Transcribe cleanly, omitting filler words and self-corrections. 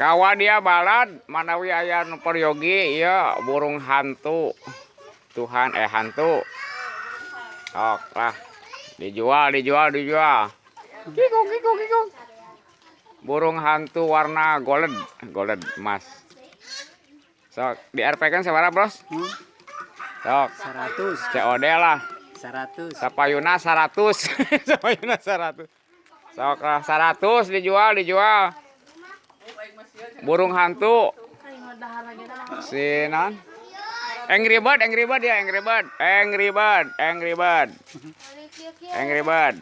Kawa dia balad manawi aya nu peryogi ieu burung hantu. Tuhan hantu. Sok lah. Dijual. Kiko. Burung hantu warna gold emas. Sok di RP kan sabaraha, Bros? Sok 100. COD lah. 100. Sapayuna 100. Sapayuna 100. Sok lah 100 dijual. Burung hantu. Sinan. Angry Bird ya, Angry Bird.